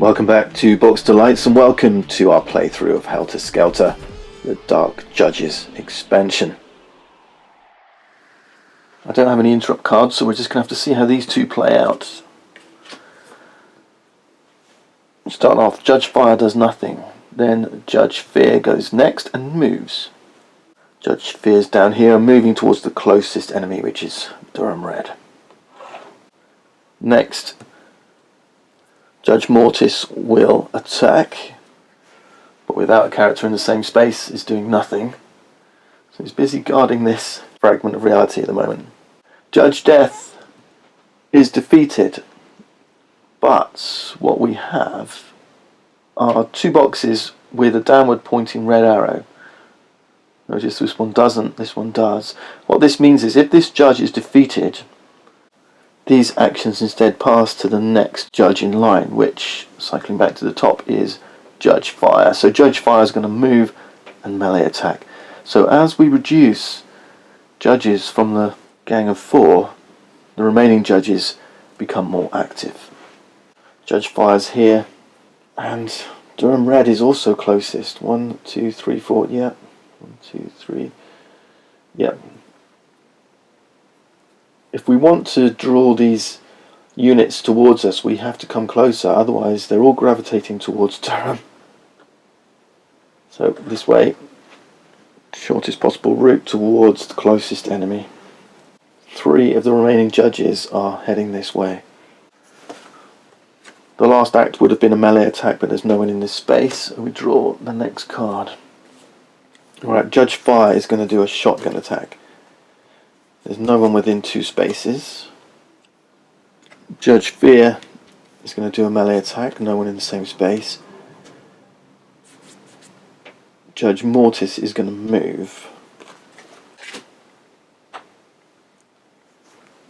Welcome back to Box Delights and welcome to our playthrough of Helter, Skelter, the Dark Judges expansion. I don't have any interrupt cards, so we're just going to have to see how these two play out. Starting off, Judge Fire does nothing. Then Judge Fear goes next and moves. Judge Fear's down here, moving towards the closest enemy, which is Dredd. Next, Judge Mortis will attack, but without a character in the same space is doing nothing. So he's busy guarding this fragment of reality at the moment. Judge Death is defeated, but what we have are two boxes with a downward pointing red arrow. Notice this one doesn't, this one does. What this means is if this judge is defeated, these actions instead pass to the next judge in line, which, cycling back to the top, is Judge Fire. So Judge Fire is going to move and melee attack. So as we reduce judges from the gang of 4, the remaining judges become more active. Judge Fire's here, and Dredd is also closest. 1, 2, 3, 4, yeah. 1, 2, 3, yeah. If we want to draw these units towards us, we have to come closer, otherwise they're all gravitating towards Durham. So this way, shortest possible route towards the closest enemy. 3 of the remaining judges are heading this way. The last act would have been a melee attack, but there's no one in this space, so we draw the next card. Alright, Judge Fire is going to do a shotgun attack. There's no one within 2 spaces. Judge Fear is going to do a melee attack, no one in the same space. Judge Mortis is going to move.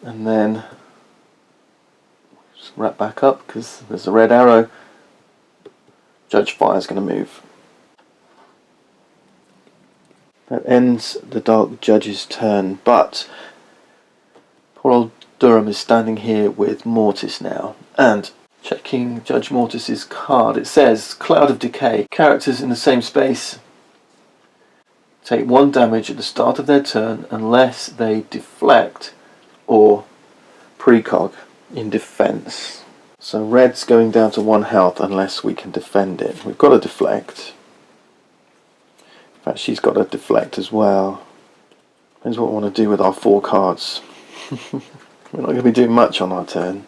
And then just wrap back up because there's a red arrow. Judge Fire is going to move. That ends the Dark Judge's turn, but poor old Durham is standing here with Mortis now, and checking Judge Mortis's card, it says Cloud of Decay. Characters in the same space take 1 damage at the start of their turn unless they deflect or precog in defense. So Red's going down to 1 health unless we can defend it. We've got to deflect. In fact, she's got to deflect as well. Depends what we want to do with our 4 cards. We're not going to be doing much on our turn.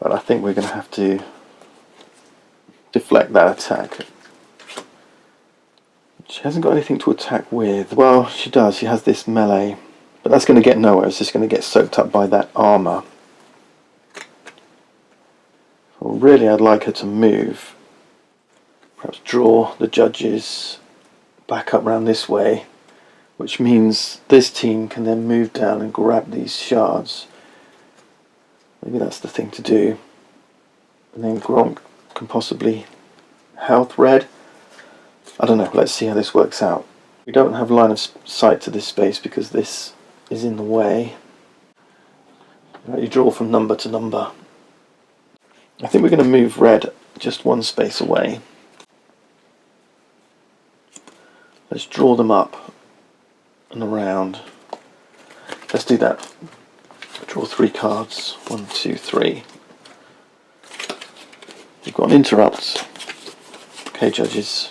But I think we're going to have to deflect that attack. She hasn't got anything to attack with. Well, she does. She has this melee. But that's going to get nowhere. It's just going to get soaked up by that armour. Well, really, I'd like her to move. Perhaps draw the judges back up round this way, which means this team can then move down and grab these shards. Maybe that's the thing to do. And then Gronk can possibly health Red. I don't know, let's see how this works out. We don't have line of sight to this space because this is in the way. You draw from number to number. I think we're going to move Red just 1 space away. Let's draw them up and around. Let's do that. Draw 3 cards. 1, 2, 3. We've got an interrupt. Okay, judges.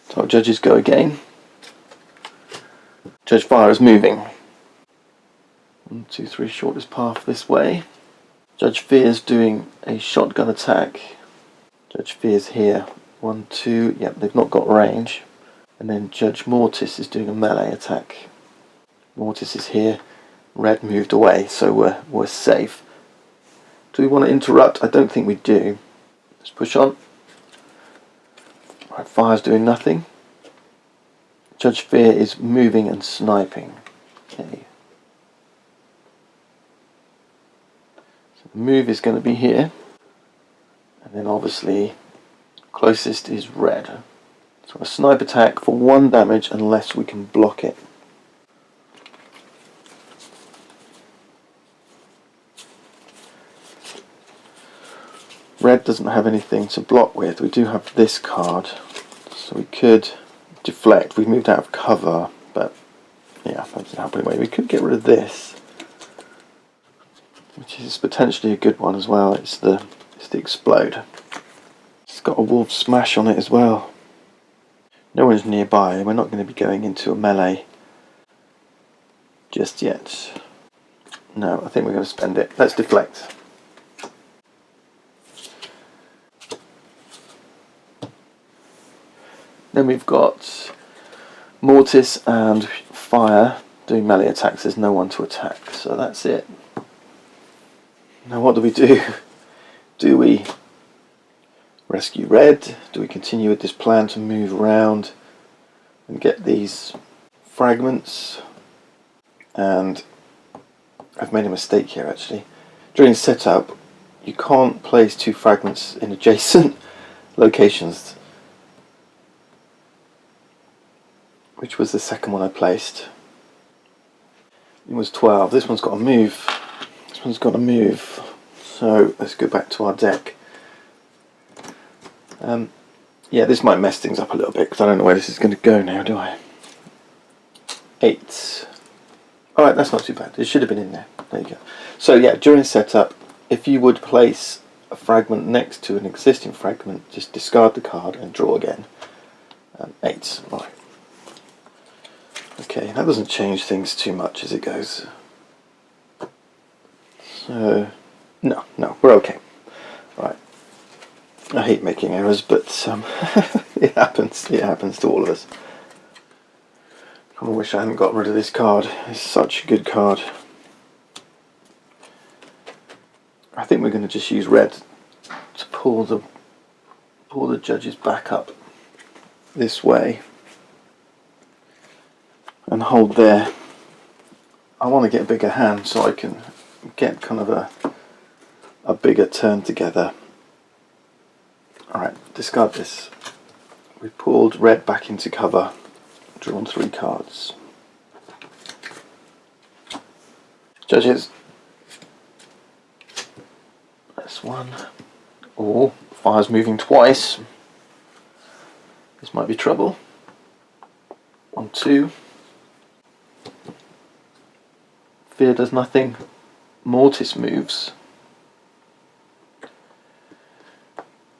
So our judges go again. Judge Fire is moving. 1, 2, 3, shortest path this way. Judge Fear is doing a shotgun attack. Judge Fear's here. 1, 2, yep, they've not got range. And then Judge Mortis is doing a melee attack. Mortis is here. Red moved away, so we're safe. Do we want to interrupt? I don't think we do. Let's push on. Right, Fire's doing nothing. Judge Fear is moving and sniping. Okay. So the move is going to be here. And then obviously closest is Red. So a snipe attack for 1 damage unless we can block it. Red doesn't have anything to block with. We do have this card, so we could deflect. We've moved out of cover, but yeah, that doesn't happen anyway. We could get rid of this, which is potentially a good one as well. It's the explode. It's got a wolf smash on it as well. No one's nearby. We're not going to be going into a melee just yet. No, I think we're going to spend it. Let's deflect. Then we've got Mortis and Fire doing melee attacks. There's no one to attack, so that's it. Now what do we do? Do we rescue Red? Do we continue with this plan to move around and get these fragments? And I've made a mistake here actually. During setup, you can't place 2 fragments in adjacent locations, which was the second one I placed. It was 12. This one's got to move. This one's got to move. So let's go back to our deck. Yeah, this might mess things up a little bit because I don't know where this is going to go now, do I? 8. Alright, that's not too bad. It should have been in there. There you go. So yeah, during setup, if you would place a fragment next to an existing fragment, just discard the card and draw again. 8. Right. Okay, that doesn't change things too much as it goes. So, no, we're okay. Right. I hate making errors, but it happens. It happens to all of us. I wish I hadn't got rid of this card. It's such a good card. I think we're going to just use Red to pull the judges back up this way and hold there. I want to get a bigger hand so I can get kind of a bigger turn together. Alright, discard this. We pulled Red back into cover, drawn 3 cards. Judges. That's 1. Oh, Fire's moving twice. This might be trouble. 1, 2. Fear does nothing. Mortis moves.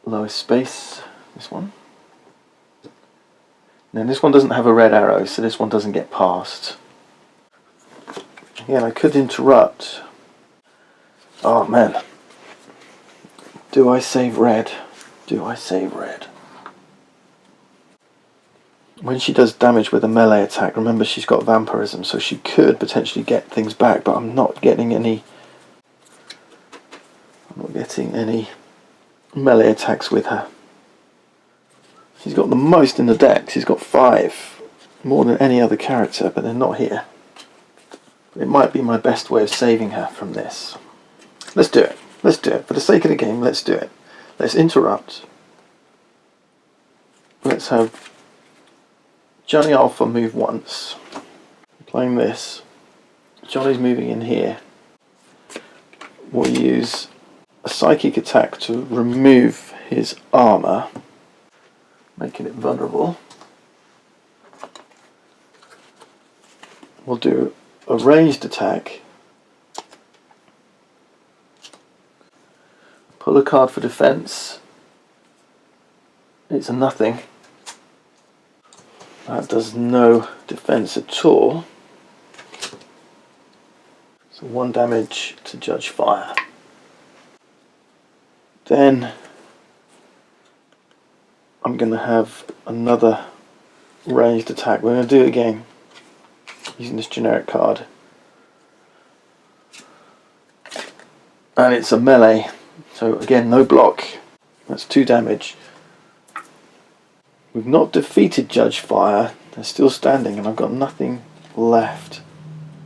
Lowest space, this one. Now this one doesn't have a red arrow, so this one doesn't get past. Again, I could interrupt. Oh man. Do I save Red? Do I save Red? When she does damage with a melee attack, remember she's got vampirism, so she could potentially get things back, but I'm not getting any melee attacks with her. She's got the most in the deck. She's got 5, more than any other character, but they're not here. It might be my best way of saving her from this. Let's do it. Let's do it. For the sake of the game, let's do it. Let's interrupt. Let's have Johnny Alpha move once. Playing this. Johnny's moving in here. We'll use a psychic attack to remove his armor, making it vulnerable. We'll do a ranged attack. Pull a card for defense. It's a nothing. That does no defense at all. So 1 damage to Judge Fire. Then I'm going to have another ranged attack. We're going to do it again using this generic card. And it's a melee. So again, no block. That's 2 damage. We've not defeated Judge Fire. They're still standing and I've got nothing left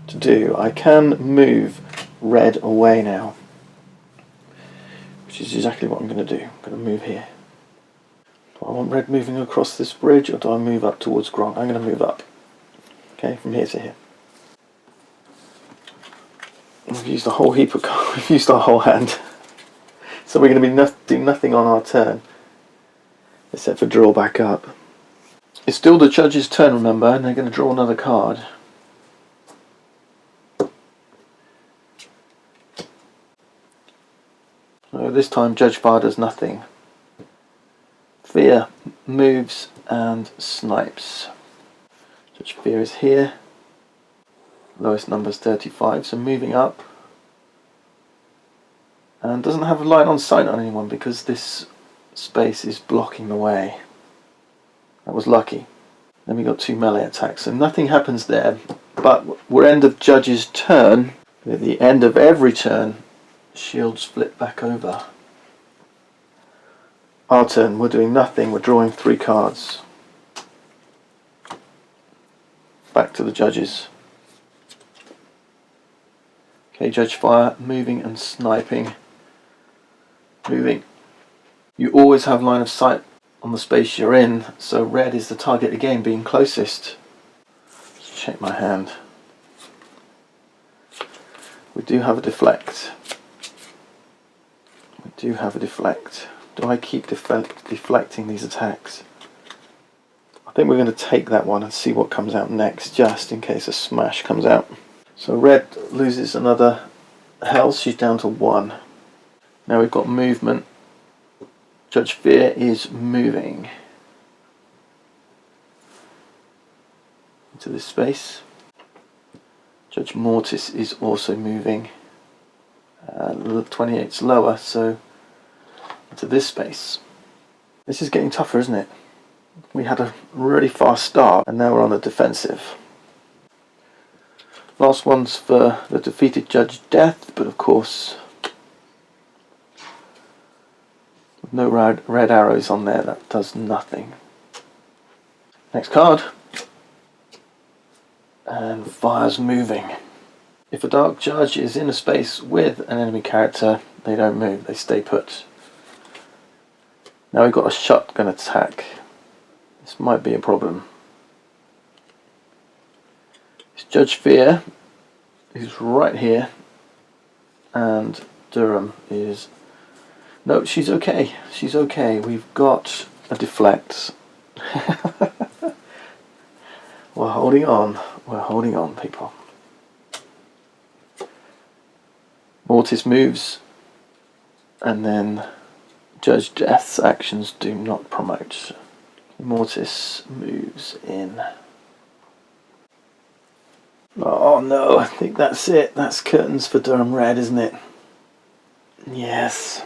to do. I can move Red away now, which is exactly what I'm going to do. I'm going to move here. Do I want Red moving across this bridge or do I move up towards Grant? I'm going to move up. Okay, from here to here. We've used a whole heap of cards. We've used our whole hand. So we're going to be doing nothing on our turn, except for draw back up. It's still the judge's turn, remember, and they're going to draw another card. So this time Judge Fire does nothing. Fear moves and snipes. Judge Fear is here. Lowest number is 35, so moving up. And doesn't have a line on sight on anyone because this space is blocking the way. That was lucky. Then we got 2 melee attacks, so nothing happens there. But we're end of Judge's turn. At the end of every turn, shields flip back over. Our turn, we're doing nothing, we're drawing 3 cards. Back to the judges. Okay, Judge Fire, moving and sniping. Moving. You always have line of sight on the space you're in, so red is the target again, being closest. Let's check my hand. We do have a deflect. We do have a deflect. Do I keep deflecting these attacks? I think we're going to take that one and see what comes out next, just in case a smash comes out. So red loses another health, she's down to 1. Now we've got movement. Judge Fear is moving into this space. Judge Mortis is also moving. 28's lower, so into this space. This is getting tougher, isn't it? We had a really fast start and now we're on the defensive. Last one's for the defeated Judge Death, but of course with no red arrows on there, that does nothing. Next card. And Fire's moving. If a Dark Judge is in a space with an enemy character, they don't move, they stay put. Now we've got a shotgun attack. This might be a problem. It's Judge Fear, who's right here, and Durham is... No, she's okay. She's okay. We've got a deflect. We're holding on. We're holding on, people. Mortis moves, and then Judge Death's actions do not promote. Mortis moves in. Oh no, I think that's it. That's curtains for Durham Red, isn't it? Yes.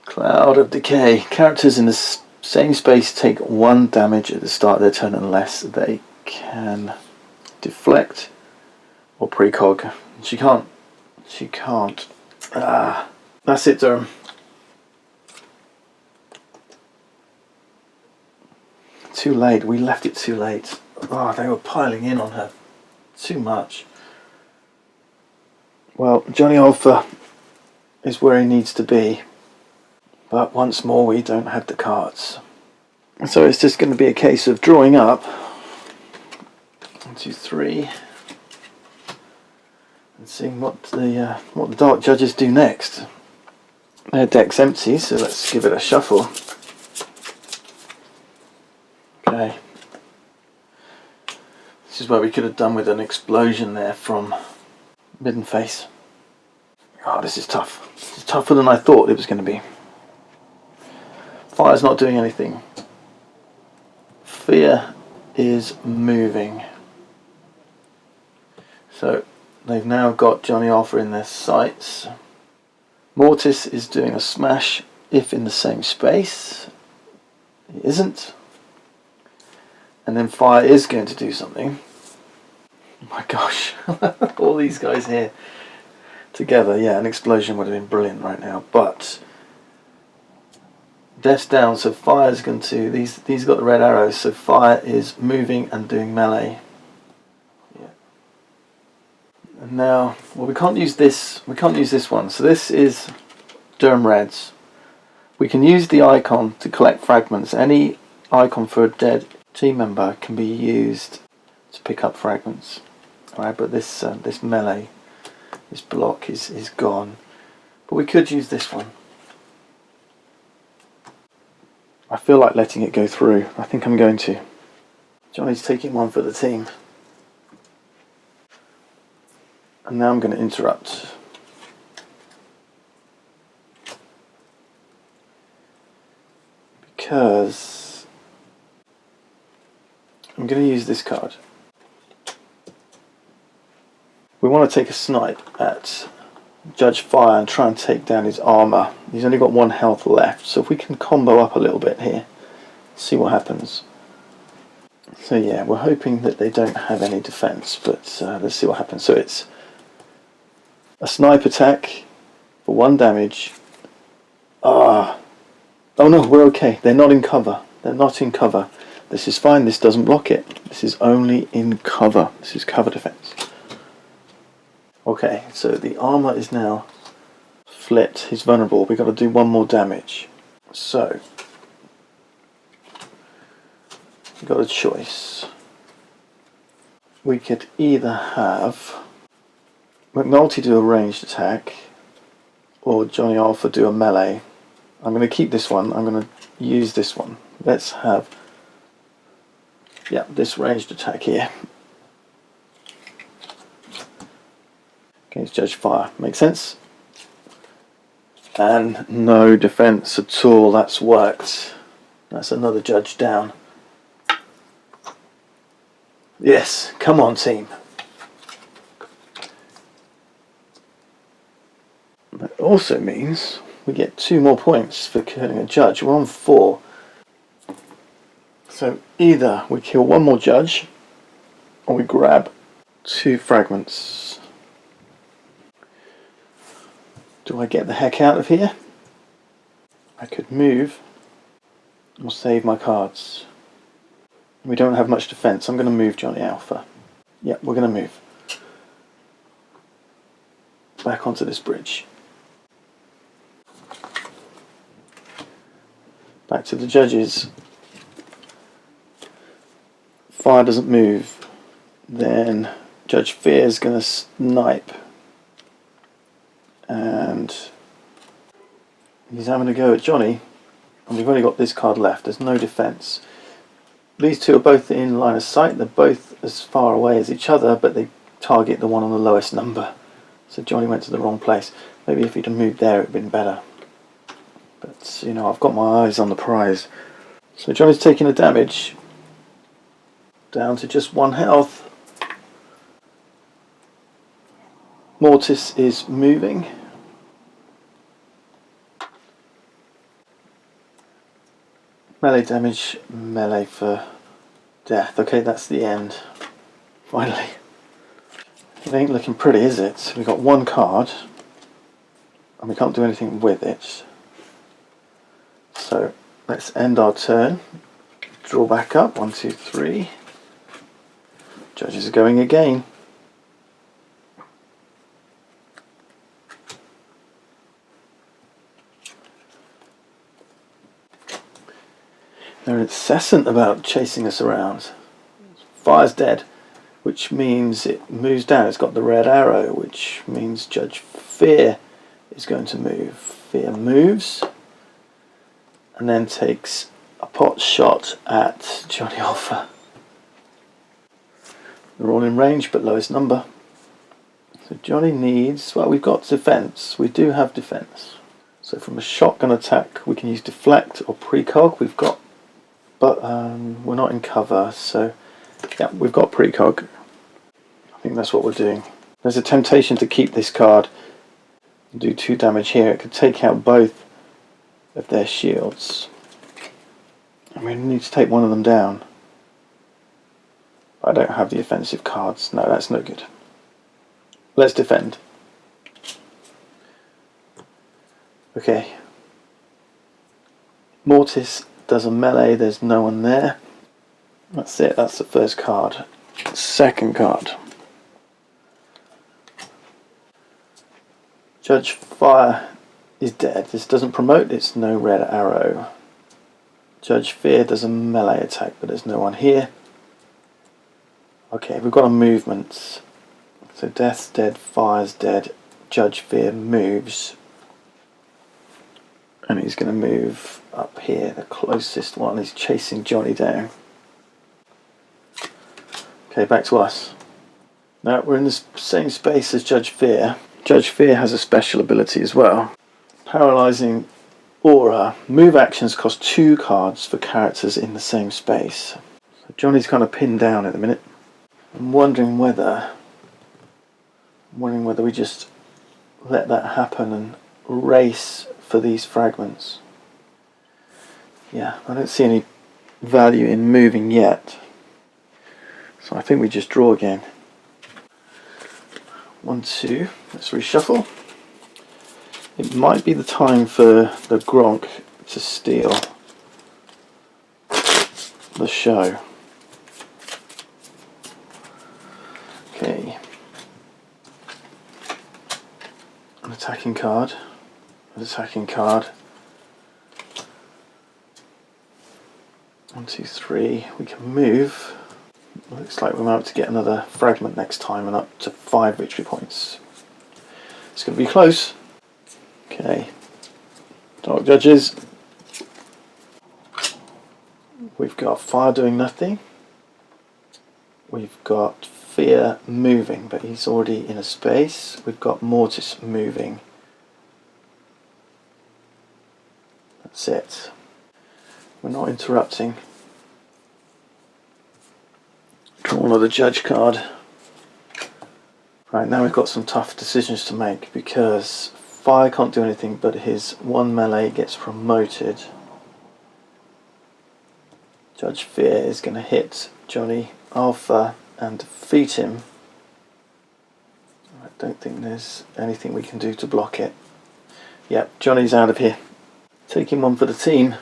Cloud of Decay. Characters in the same space take 1 damage at the start of their turn unless they can deflect or precog. She can't. She can't. That's it, Durham. Too late. We left it too late. Oh, they were piling in on her. Too much. Well, Johnny Alpha is where he needs to be. But once more, we don't have the cards. So it's just going to be a case of drawing up. 1, 2, 3. And seeing what the Dark Judges do next. Their deck's empty, so let's give it a shuffle. Okay. This is where we could have done with an explosion there from Midden Face. Oh, this is tough. This is tougher than I thought it was going to be. Fire's not doing anything. Fear is moving. So they've now got Johnny Alpha in their sights. Mortis is doing a smash if in the same space. He isn't. And then Fire is going to do something. Oh my gosh. All these guys here together. Yeah, an explosion would have been brilliant right now. But Death's down, so Fire's going to... These got the red arrows, so Fire is moving and doing melee. Yeah. And now, well, we can't use this. We can't use this one. So this is Durham Reds. We can use the icon to collect fragments. Any icon for a dead team member can be used to pick up fragments. Alright, but this this melee, this block is gone. But we could use this one. I feel like letting it go through. I think I'm going to. Johnny's taking one for the team. And now I'm going to interrupt. Because I'm going to use this card. We want to take a snipe at Judge Fire and try and take down his armour. He's only got 1 health left, so if we can combo up a little bit here, see what happens. So yeah, we're hoping that they don't have any defence, but let's see what happens. So it's a snipe attack for 1 damage. Oh no, we're okay. They're not in cover. They're not in cover. This is fine. This doesn't block it. This is only in cover. This is cover defence. Okay, so the armour is now flipped. He's vulnerable. We've got to do 1 more damage. So we've got a choice. We could either have McNulty do a ranged attack or Johnny Alpha do a melee. I'm going to keep this one. I'm going to use this one. Let's have this ranged attack here against Judge Fire. Makes sense? And no defence at all. That's worked. That's another judge down. Yes, come on team. That also means we get 2 more points for killing a judge. We're on 4. So either we kill 1 more judge or we grab 2 fragments. Do I get the heck out of here? I could move or save my cards. We don't have much defence. I'm going to move Johnny Alpha. Yep, we're going to move. Back onto this bridge. Back to the judges. Fire doesn't move. Then Judge Fear is going to snipe. And he's having a go at Johnny. And we've only got this card left. There's no defence. These 2 are both in line of sight. They're both as far away as each other, but they target the one on the lowest number. So Johnny went to the wrong place. Maybe if he'd have moved there, it would have been better. But, you know, I've got my eyes on the prize. So Johnny's taking the damage. Down to just 1 health. Mortis is moving. Melee damage, melee for death. Okay, that's the end. Finally. It ain't looking pretty, is it? We've got 1 card. And we can't do anything with it. So, let's end our turn. Draw back up. 1, 2, 3. Judges are going again. They're incessant about chasing us around. Fire's dead, which means it moves down. It's got the red arrow, which means Judge Fear is going to move. Fear moves and then takes a pot shot at Johnny Alpha. They're all in range, but lowest number. So Johnny needs, well, we've got defence. We do have defence. So from a shotgun attack, we can use deflect or precog. We've got, but we're not in cover, so yeah, we've got precog. I think that's what we're doing. There's a temptation to keep this card and do 2 damage here. It could take out both of their shields. And we need to take one of them down. I don't have the offensive cards. No, that's no good. Let's defend. Okay. Mortis does a melee. There's no one there. That's it. That's the first card. Second card. Judge Fire is dead. This doesn't promote. It's no red arrow. Judge Fear does a melee attack, but there's no one here. Okay, we've got a movement. So Death's dead, Fire's dead, Judge Fear moves. And he's going to move up here, the closest one, is chasing Johnny down. Okay, back to us. Now we're in the same space as Judge Fear. Judge Fear has a special ability as well. Paralysing Aura. Move actions cost 2 cards for characters in the same space. So Johnny's kind of pinned down at the minute. I'm wondering whether we just let that happen and race for these fragments. Yeah, I don't see any value in moving yet. So I think we just draw again. 1, 2, let's reshuffle. It might be the time for the Gronk to steal the show. Okay. An attacking card. An attacking card. 1, 2, 3. We can move. Looks like we're about to get another fragment next time and up to 5 victory points. It's going to be close. Okay. Dark Judges. We've got Fire doing nothing. We've got Fear moving, but he's already in a space. We've got Mortis moving. That's it. We're not interrupting. Draw another Judge card. Right, now we've got some tough decisions to make because Fire can't do anything, but his 1 melee gets promoted. Judge Fear is going to hit Johnny Alpha and defeat him. I don't think there's anything we can do to block it. Yep, Johnny's out of here. Taking one for the team.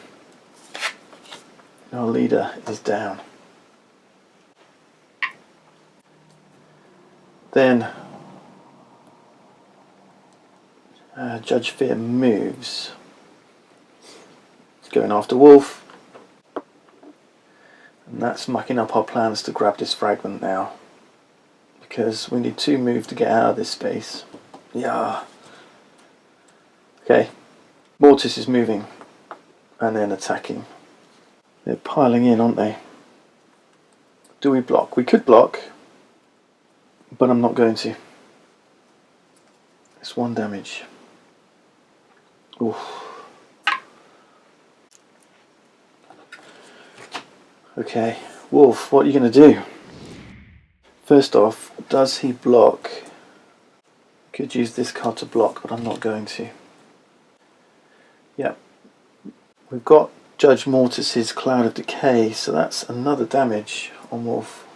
Our leader is down. Then Judge Fear moves. He's going after Wolf. And that's mucking up our plans to grab this fragment now. Because we need 2 moves to get out of this space. Yeah. Okay. Mortis is moving. And then attacking. They're piling in, aren't they? Do we block? We could block. But I'm not going to. It's 1 damage. Oof. Okay, Wolf, what are you going to do? First off, does he block? Could use this card to block, but I'm not going to. Yep. We've got Judge Mortis's Cloud of Decay, so that's another damage on Wolf.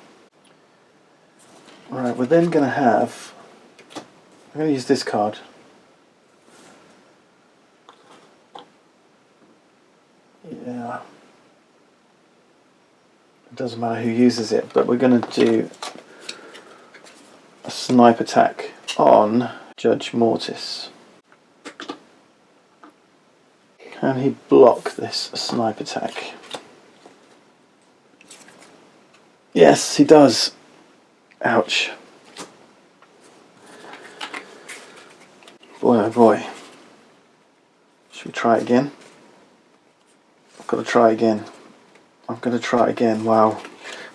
Alright, we're then going to have... I'm going to use this card. Yeah. It doesn't matter who uses it, but we're going to do a snipe attack on Judge Mortis. Can he block this snipe attack? Yes, he does. Ouch. Boy, oh boy. Should we try it again? I've got to try again. I'm going to try again. Wow.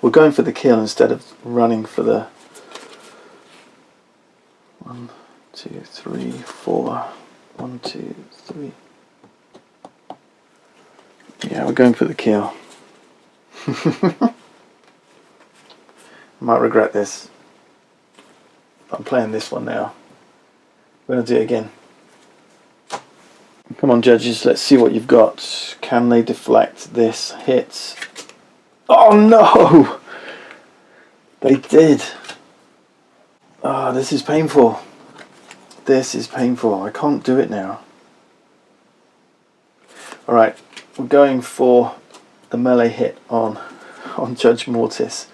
We're going for the kill instead of running for the... 1, 2, 3, 4. 1, 2, 3. Yeah, we're going for the kill. I might regret this. But I'm playing this one now. We're going to do it again. Come on, Judges, let's see what you've got. Can they deflect this hit? Oh no! They did. Ah, this is painful. This is painful. I can't do it now. Alright, we're going for the melee hit on Judge Mortis.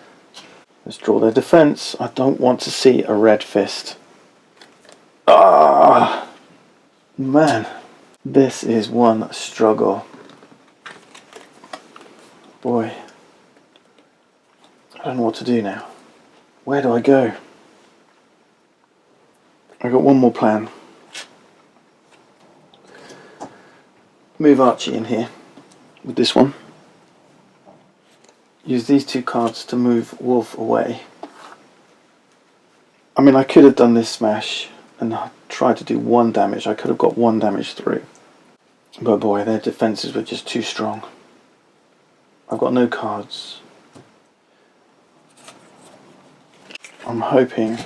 Let's draw their defense. I don't want to see a red fist. Ah, man. This is one struggle. Boy. I don't know what to do now. Where do I go? I got one more plan. Move Archie in here. with this one. Use these 2 cards to move Wolf away. I mean, I could have done this smash and tried to do 1 damage. I could have got 1 damage through. But boy, their defences were just too strong. I've got no cards. I'm hoping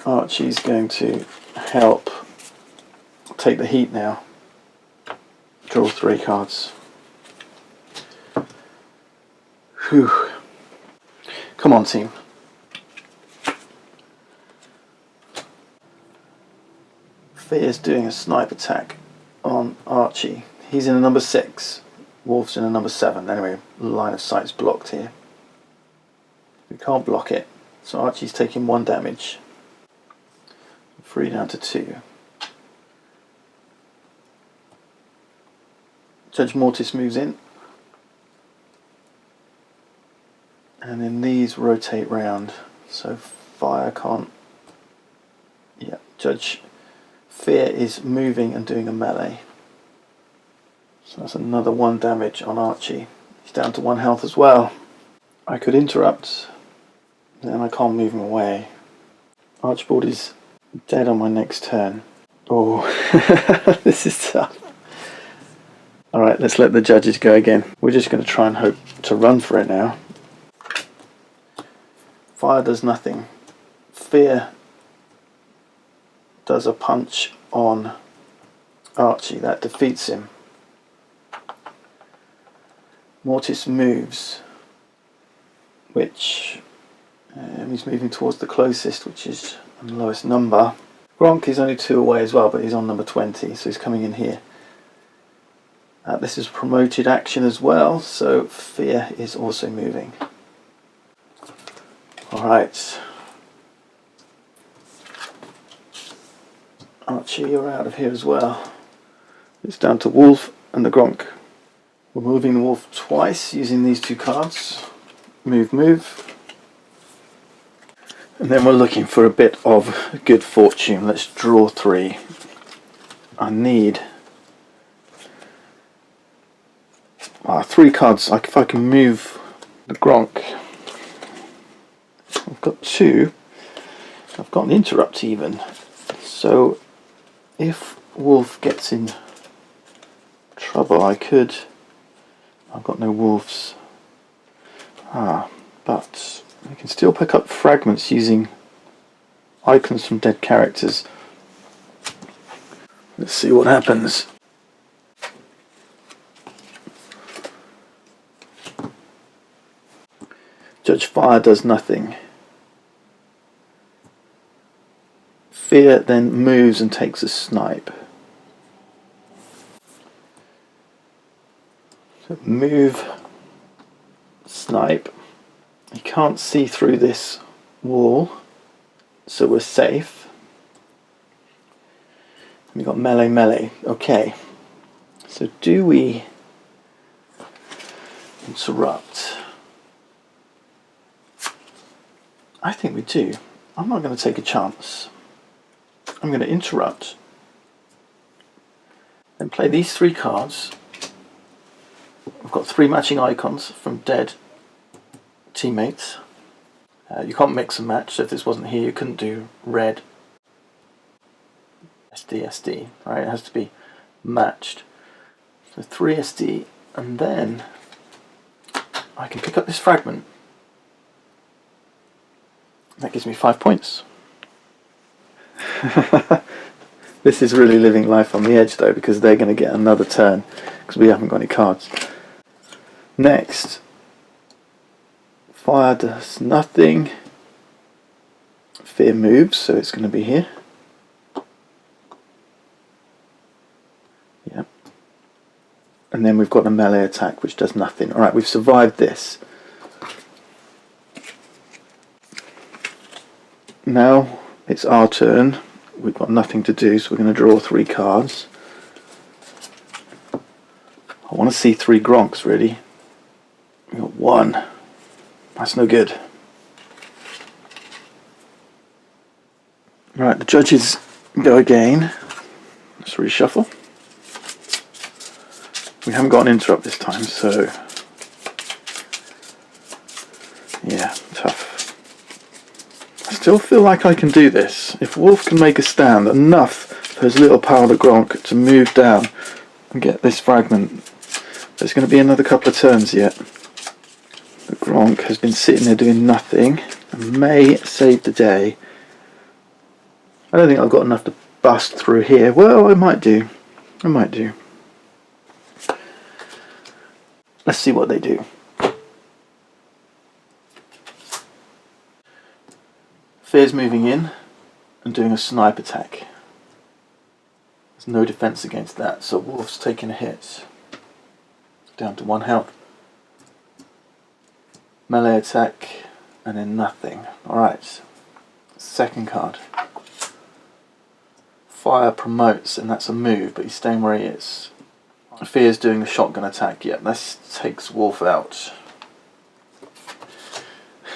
Archie's going to help take the heat now. Draw 3 cards. Whew. Come on, team. Fear's doing a snipe attack on Archie. He's in a number 6. Wolf's in a number 7. Anyway, line of sight's blocked here. We can't block it. So Archie's taking 1 damage. 3 down to 2. Judge Mortis moves in. And then these rotate round. So fire can't... Yeah, Judge Fear is moving and doing a melee. So that's another 1 damage on Archie. He's down to 1 health as well. I could interrupt. Then I can't move him away. Archibald is dead on my next turn. Oh, this is tough. Alright, let's let the judges go again. We're just going to try and hope to run for it now. Fire does nothing. Fear does a punch on Archie. That defeats him. Mortis moves, which... he's moving towards the closest, which is the lowest number. Gronk is only 2 away as well, but he's on number 20, so he's coming in here. This is promoted action as well, so Fear is also moving. Alright. Archie, you're out of here as well. It's down to Wolf and the Gronk. We're moving the Wolf twice using these 2 cards. Move, move. And then we're looking for a bit of good fortune. Let's draw 3. I need 3 cards. If I can move the Gronk. I've got 2. I've got an interrupt even. So if Wolf gets in trouble, I could... I've got no wolves. But we can still pick up fragments using icons from dead characters. Let's see what happens. Judge Fire does nothing. Fear then moves and takes a snipe. So move, snipe. You can't see through this wall, so we're safe. We've got melee, melee. Okay. So do we interrupt? I think we do. I'm not going to take a chance. I'm going to interrupt. Then play these 3 cards. We've got 3 matching icons from dead teammates. You can't mix and match, so if this wasn't here you couldn't do red SD SD, right? It has to be matched. So 3 SD, and then I can pick up this fragment. That gives me 5 points. This is really living life on the edge though, because they're going to get another turn because we haven't got any cards. Next, Fire does nothing. Fear moves, so it's going to be here. Yep. And then we've got a melee attack which does nothing. Alright, we've survived this. Now it's our turn. We've got nothing to do, so we're going to draw 3 cards. I want to see 3 Gronks really. We've got 1. That's no good. Right, the judges go again. Let's reshuffle. We haven't got an interrupt this time, so yeah, tough. I still feel like I can do this. If Wolf can make a stand enough for his little pal the Gronk to move down and get this fragment, there's going to be another couple of turns yet. The Gronk has been sitting there doing nothing and may save the day. I don't think I've got enough to bust through here. Well, I might do. I might do. Let's see what they do. Fear's moving in and doing a snipe attack. There's no defense against that, so Wolf's taking a hit. Down to 1 health. Melee attack, and then nothing. Alright. Second card. Fire promotes, and that's a move, but he's staying where he is. Fear's doing the shotgun attack. Yep, this takes Wolf out.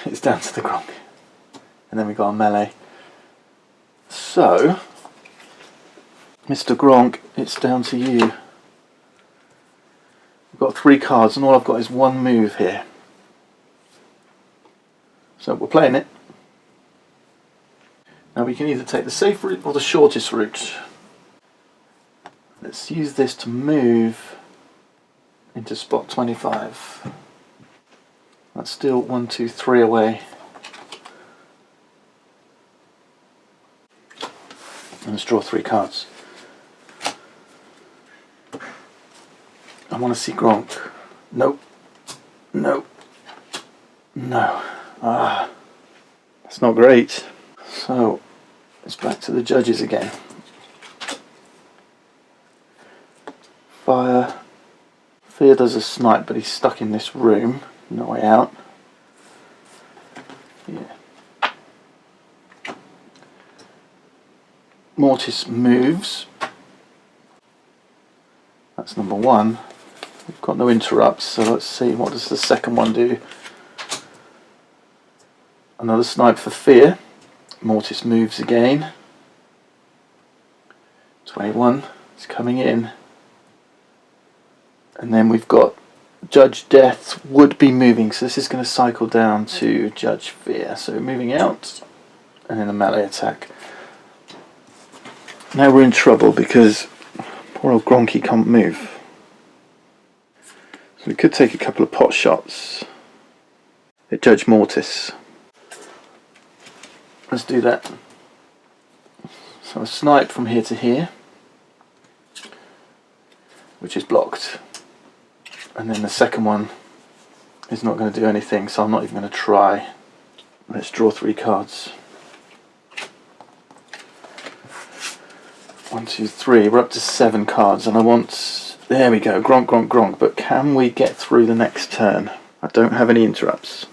It's down to the Gronk. And then we got a melee. So, Mr. Gronk, it's down to you. We've got 3 cards, and all I've got is 1 move here. So we're playing it. Now we can either take the safe route or the shortest route. Let's use this to move into spot 25. That's still 1, 2, 3 away. And let's draw 3 cards. I want to see Gronk. Nope. Nope. No. That's not great. So, it's back to the judges again. Fire. Fear does a snipe, but he's stuck in this room. No way out. Yeah. Mortis moves. That's number 1. We've got no interrupts, so let's see, what does the second one do? Another snipe for Fear. Mortis moves again. 21 is coming in. And then we've got Judge Death would be moving, so this is going to cycle down to Judge Fear. So moving out, and then a melee attack. Now we're in trouble because poor old Gronky can't move. So we could take a couple of pot shots at Judge Mortis. Let's do that. So a snipe from here to here, which is blocked. And then the second one is not going to do anything, so I'm not even going to try. Let's draw 3 cards. 1, 2, 3. We're up to 7 cards, and I want... There we go, Gronk, Gronk, Gronk. But can we get through the next turn? I don't have any interrupts.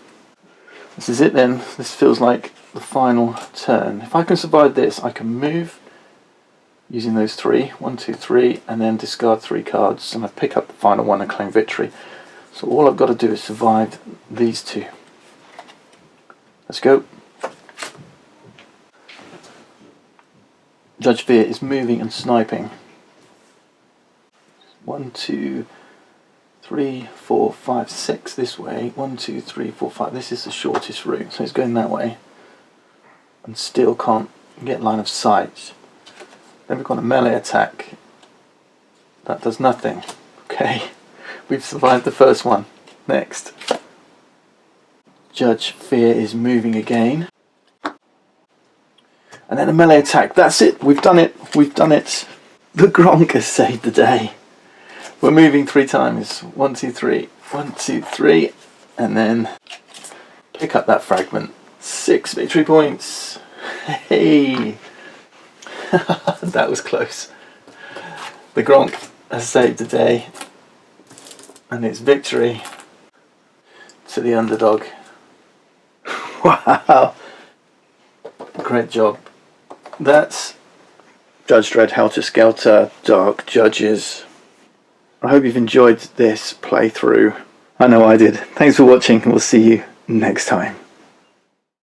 This is it then. This feels like the final turn. If I can survive this, I can move using those 3. 1, 2, 3, and then discard 3 cards, and I pick up the final one and claim victory. So all I've got to do is survive these 2. Let's go. Judge Fear is moving and sniping. 1, 2, 3, 4, 5, 6 this way. 1, 2, 3, 4, 5. This is the shortest route, so it's going that way. And still can't get line of sight. Then we've got a melee attack. That does nothing. Okay, we've survived the first one. Next. Judge Fear is moving again. And then a melee attack. That's it. We've done it. We've done it. The Gronk has saved the day. We're moving 3 times. 1, 2, 3. 1, 2, 3. And then pick up that fragment. 6 victory points. Hey. That was close. The Gronk has saved the day. And it's victory to the underdog. Wow. Great job. That's Judge Dredd, Helter, Skelter, Dark Judges. I hope you've enjoyed this playthrough. I know I did. Thanks for watching, and we'll see you next time.